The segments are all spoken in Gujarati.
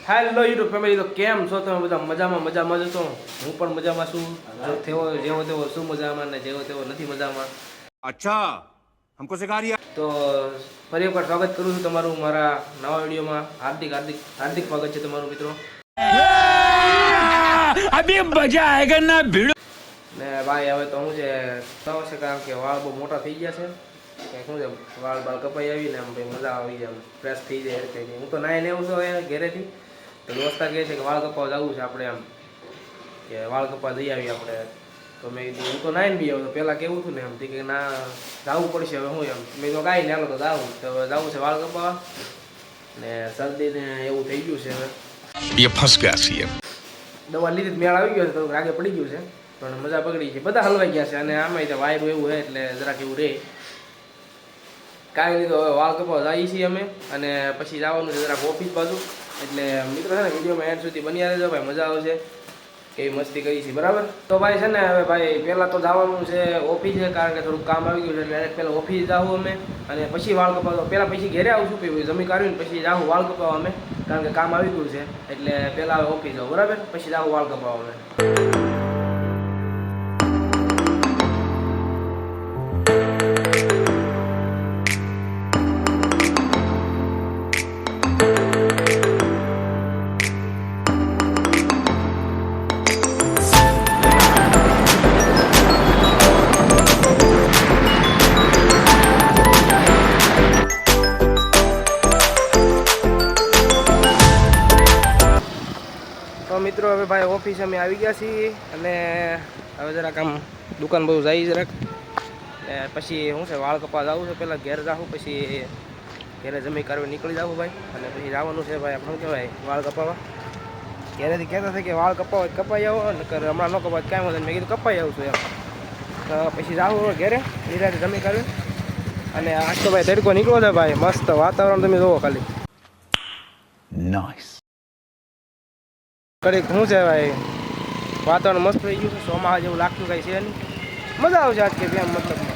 હેલો યુટ્યુબ ફેમિલી, તો કેમ છો તમે બધા? મજામાં જ છો. હું પણ મજામાં છું. જેવો તેવો શું મજામાં ને જેવો તેવો નથી મજામાં. अच्छा हमको सिखा रिया. તો ફરી એકવાર સ્વાગત કરું છું તમારું મારા નવા વિડીયોમાં. હાર્દિક સ્વાગત છે તમારું મિત્રો. अभी मजा आएगा ना भिड़ो. ને ભાઈ હવે તો હું છે છે કારણ કે વાળ બહુ મોટા થઈ ગયા છે. કંઈક શું છે વાળ કપાઈ આવીને આમ ભાઈ મજા આવી જાય, ફ્રેશ થઈ જાય. હું તો નાઈને આવું છું હવે ઘરેથી. તો દોસ્તા કહે છે કે વાળ કપાવા જવું છે આપણે, એમ કે વાળ કપાવા જઈ આવીએ આપણે. તો મેં કીધું હું તો નાઈને બી આવ્યો. તો પહેલાં કેવું હતું ને એમ કે ના જવું પડશે હવે હું એમ. મેં તો કાંઈ ને હાલો તો જવું. તો હવે જવું છે વાળ કપાવા. ને શરદીને એવું થઈ ગયું છે હવે. ये फंस गया सी દવા લીધી મેળ આવી ગયો છે, થોડુંક રાગે પડી ગયું છે, પણ મજા બગડી છે. બધા હલવાઈ ગયા છે અને આમાં વાયરું એવું હોય એટલે જરાક એવું રહે. કાંઈ નહીં, તો હવે વાળ કપાવા જઈએ છીએ અમે. અને પછી જવાનું છે જરાક ઓફિસ બાજુ. એટલે મિત્રો છે ને વિડીયોમાં એન્ડ સુધી બન્યા રહેજો ભાઈ, મજા આવશે. કેવી મસ્તી કરી છે બરાબર. તો ભાઈ છે ને હવે ભાઈ પહેલાં તો જવાનું છે ઓફિસે, કારણ કે થોડુંક કામ આવી ગયું છે. એટલે ડાયરેક્ટ પહેલાં ઓફિસ જાવું અમે, અને પછી વાળ કપાવવા. પહેલાં પછી ઘરે આવશું કે જમી કાઢીને પછી જાવું વાળ કપાવવા અમે, કારણ કે કામ આવી ગયું છે. એટલે પહેલાં હવે ઓફિસ જાઉં બરાબર, પછી જાવું વાળ કપાવવા અમે. મિત્રો હવે ભાઈ ઓફિસ અમે આવી ગયા છીએ, અને હવે જરાક આમ દુકાન બધું જાય જરાક. પછી શું છે વાળ કપા જવું છે. પહેલાં ઘેર જાવું, પછી ઘેરે જમી કાઢવી નીકળી જવું ભાઈ. અને પછી જવાનું છે ભાઈ આપણે શું કહેવાય વાળ કપાવવા. ઘેરેથી કહેતા હતા કે વાળ કપાવો કપાઈ આવો, નકર હમણાં ન કપાવ કાંઈ વાંધો. મેં કીધું કપાઈ આવું છું એમ. તો પછી જાવું ઘેરે નિરાતે જમી કાઢવી. અને આજ તો ભાઈ તડકો નીકળો છે ભાઈ, મસ્ત વાતાવરણ તમે જોવો ખાલી. नाइस. કડીક શું છે ભાઈ વાતાવરણ મસ્ત થઈ ગયું છે. ચોમાસા જેવું લાગતું કાંઈ છે નહીં. મજા આવશે આજ કે એમ મતલબમાં.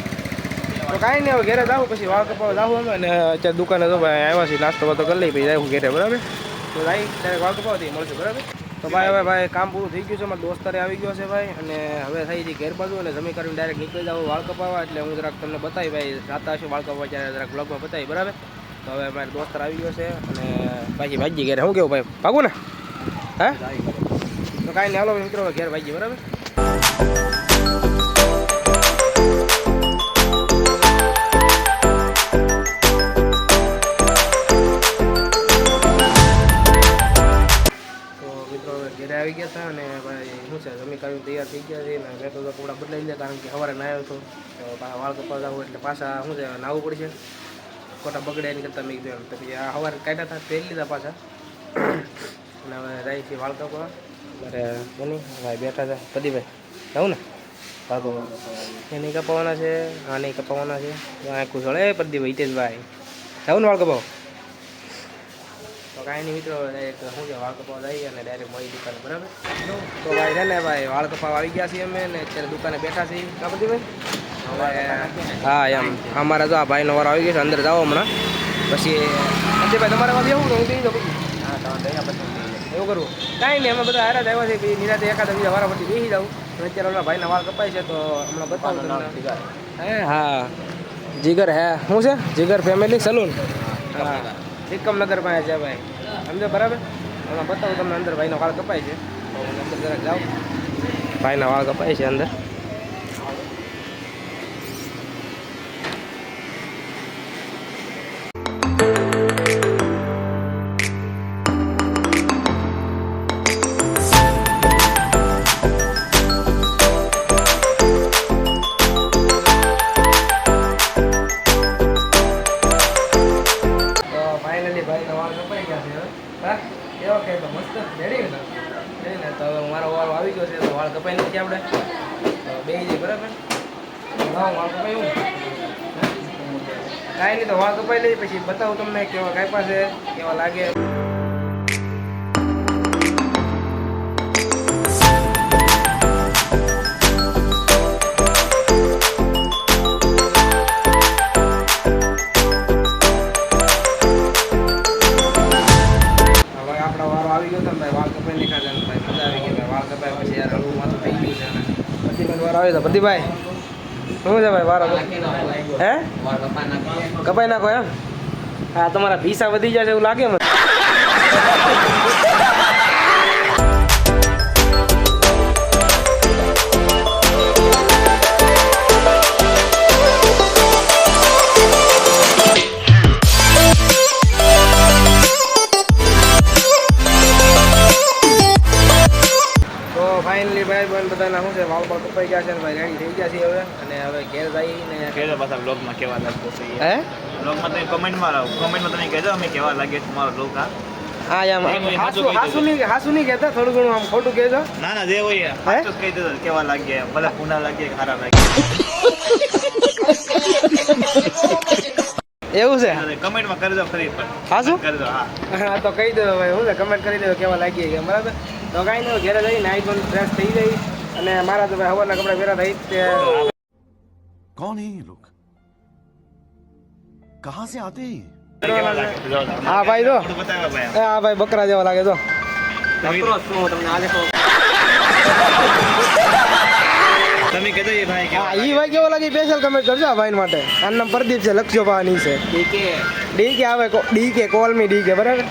તો કાંઈ નહીં, હવે ઘરે જાવું, પછી વાળ કપાવા જાવું અમે. અને અત્યારે દુકાને તો ભાઈ આવ્યા છીએ, નાસ્તો વાતો કરી લઈ પછી જાવું ઘેરે બરાબર. તો જાય ત્યારે વાળ કપાવતી મળશે બરાબર. તો ભાઈ હવે ભાઈ કામ પૂરું થઈ ગયું છે. અમારા દોસ્તારે આવી ગયો છે ભાઈ, અને હવે થઈ છે ઘેર બાજુ. અને જમી કરીને ડાયરેક્ટ નીકળી જાવ વાળ કપાવવા. એટલે હું જરાક તમને બતાવી ભાઈ જાતા હશે વાળ કપાવવા ત્યારે જરાક બ્લોગમાં બતાવી બરાબર. તો હવે મારો દોસ્તાર આવી ગયો છે, અને પાછી ભાજી ઘેરે. શું કેવું ભાઈ ભાગું ને? હા તો કાંઈ નહીં, હાલો મિત્રો ઘેર ભાઈ બરાબર. તો મિત્રો ઘેરે આવી ગયા હતા, અને ભાઈ શું છે જમી કાઢીને તૈયાર થઈ ગયા છે. અને મેં તો કપડાં બદલાઈ ગયા, કારણ કે સવારે નાહ્યો હતો. તો વાળ કપાવા જવું એટલે પાછા શું છે નાહવું પડશે. ખોટા બગડે એની કરતાં મેં કીધું એમ. તો પછી આ સવારે કાઢ્યા હતા પહેરી લીધા પાછા. અને હવે જાય છે વાળ કપાવા. અરે બની ભાઈ બેઠા છે પ્રદીપભાઈ. જાઉં ને ભાગો એ નહીં કપાવવાના છે, હા નહીં કપાવવાના છે. આખું ચડે પ્રદીપભાઈ હિતેશભાઈ. જાઉં ને વાળ કપાવો. તો કાંઈ નહીં મિત્રો, ડાયરેક્ટ શું છે વાળ કપાવા જઈએ અને ડાયરેક્ટ મળી દુકાને બરાબર. તો ભાઈ છે ને ભાઈ વાળ કપાવા આવી ગયા છીએ અમે, ને અત્યારે દુકાને બેઠા છીએ. કા પ્રદીપભાઈ? હા એમ અમારા તો આ ભાઈનો વારો આવી ગયો છે. અંદર જાઓ હમણાં. પછી પ્રદીપભાઈ તમારે વાળી આવું ને હું કહી દઉં પછી. હા તમે એવું કરવું કાંઈ નહીં. અમે બધા હારા જ આવ્યા છે. નિરાતે એકાદા બીજા વારા પછી બેસી જાઉં. અત્યારે ઓલા ભાઈના વાળ કપાય છે, તો હમણાં બતાવું તમને. હે હા જીગર હે શું છે જીગર ફેમિલી સલૂન. હા એકમનગર પાસે છે ભાઈ, સમજો બરાબર. હમણાં બતાવું તમને અંદર ભાઈના વાળ કપાય છે. તો હું અંદર જરાક જાઉં. ભાઈના વાળ કપાય છે અંદર. તો હવે મારો વાળો આવી ગયો છે, તો વાળ કપાઈ નથી આપણે. તો બે જઈએ બરાબર. વાળ કપાઈ કાંઈ નહીં, તો વાળ કપાઈ લઈએ પછી બતાવું તમને કેવા કાપ્યા છે, કેવા લાગે. આવી તો પ્રદીપભાઈ શું છે ભાઈ વારો હે કપાઈ નાખો એમ હા તમારા પૈસા વધી જશે એવું લાગે મને ફાઇનલી ભાઈ બંધ બધાના શું છે વાળ બાળ કપાઈ ગયા છે ને ભાઈ રેડી થઈ ગયા છે હવે અને હવે ઘેર જઈને કહેજો પાછા બ્લોગમાં કેવા લાગતો છે હે બ્લોગમાં તમે કમેન્ટમાં તમે કહેજો અમે કેવા લાગે તમારો બ્લોગ હા એમ હાસુ નહીં કહેતા થોડું ઘણું આમ ખોટું કહેજો ના ના જે હોય હાચું જ કહી દેજો કેવા લાગે ભલે પૂના લાગે કે સારા લાગે એવું છે કમેન્ટમાં કરજો ફરી પણ હાસુ કરજો હા તો કહી દો ભાઈ હું કમેન્ટ કરી દો કેવા લાગી ગયા બરાબર તો કાંઈ નહીં ઘરે જઈ નાઈ ધોઈને ફ્રેશ થઈ જઈ અને મારા તો ભાઈ હવાના કપડા પહેરા થઈ તે कौन है ये लोग कहाँ से आते हैं હા ભાઈ જો બતાવો ભાઈ હા ભાઈ બકરા જેવા લાગે તો તમે કહેજો એ ભાઈ હા ઈ ભાઈ કેવો લાગે સ્પેશિયલ કમેન્ટ કરજો આ ભાઈ માટે આનું નામ પ્રદીપ છે લખજો પાવાની છે ડી કે આવે ડી કે કોલ મી ડી કે બરાબર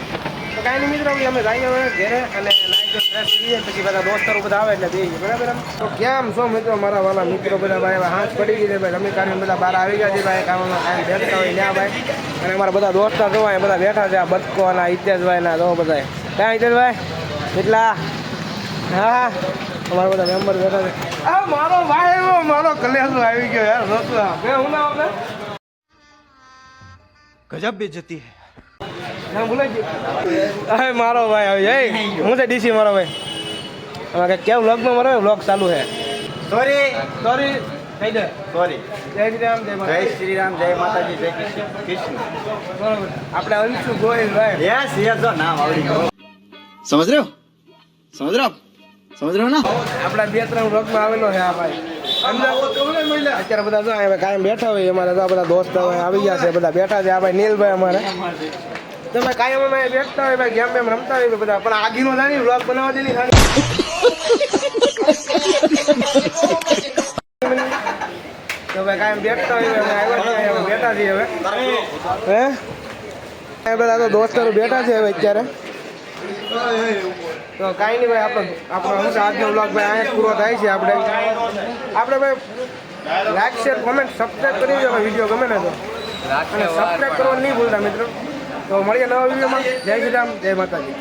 તો કાંઈ નહીં મિત્રો અમે જઈએ હવે ઘરે અને નાઈ ધોઈને ફ્રેશ થઈ જાય પછી બધા દોસ્તારો બધા આવે એટલે બેસીએ બરાબર તો કેમ છો મિત્રો મારા વાલા મિત્રો બધા ભાઈ હાથ પડી ગઈ છે ભાઈ રમી કાઢીને બધા બહાર આવી ગયા છે ભાઈ કામમાં કાંઈ બેઠતા હોય ત્યાં ભાઈ અને અમારા બધા દોસ્તાર જોવા બધા બેઠા છે આ બટકો અને હિતેશભાઈ ના જો બધા ક્યાં હિતેશભાઈ એટલા હા અમારા બધા મેમ્બર બેઠા છે આ મારો ભાઈ એવો મારો કલેસો આવી ગયો યાર દોસ્તા બે હું ના આપણે गजब बेइज्जती है ના ભૂલાઈ ગયું અરે મારો ભાઈ આવી જય હું છે ડીસી મારો ભાઈ હવે કેવું વ્લોગમાં મારો વ્લોગ ચાલુ છે સોરી કહી દે સોરી જય શ્રી રામ જય માતા જય શ્રી રામ જય માતાજી જય કૃષ્ણ બરોબર આપણે અંશુ ગોહિલ ભાઈ યસ યસ નામ આવડી ગયું समझ रहे हो ना આપણા 2-3 વ્લોગમાં આવેલો છે આ ભાઈ અત્યારે બધા જો હવે કાયમ બેઠા હોય અમારે તો બધા દોસ્ત આવી ગયા છે બધા બેઠા છે આ ભાઈ નીલભાઈ અમારે તમે કાયમ અમે બેઠતા હોય ભાઈ ગેમ રમતા હોય બધા પણ આગીનો જાણી વ્લોગ બનાવવા દે નહીં તો ભાઈ કાયમ બેઠતા હોય અમે આવ્યા બેઠા છીએ હવે હે બધા તો દોસ્તારો બેઠા છે હવે અત્યારે તો કાંઈ નહીં ભાઈ આપણો શું છે આજનો વ્લોગ ભાઈ અહીંયા પૂરો થાય છે આપણે ભાઈ લાઈક શેર કોમેન્ટ સબસ્ક્રાઈબ કરી દેજો વિડીયો ગમે ને તો અને સબસ્ક્રાઈબ કરવાનું નહીં ભૂલતા મિત્રો તો મળીએ નવા વિડીયોમાં જય શ્રી રામ જય માતાજી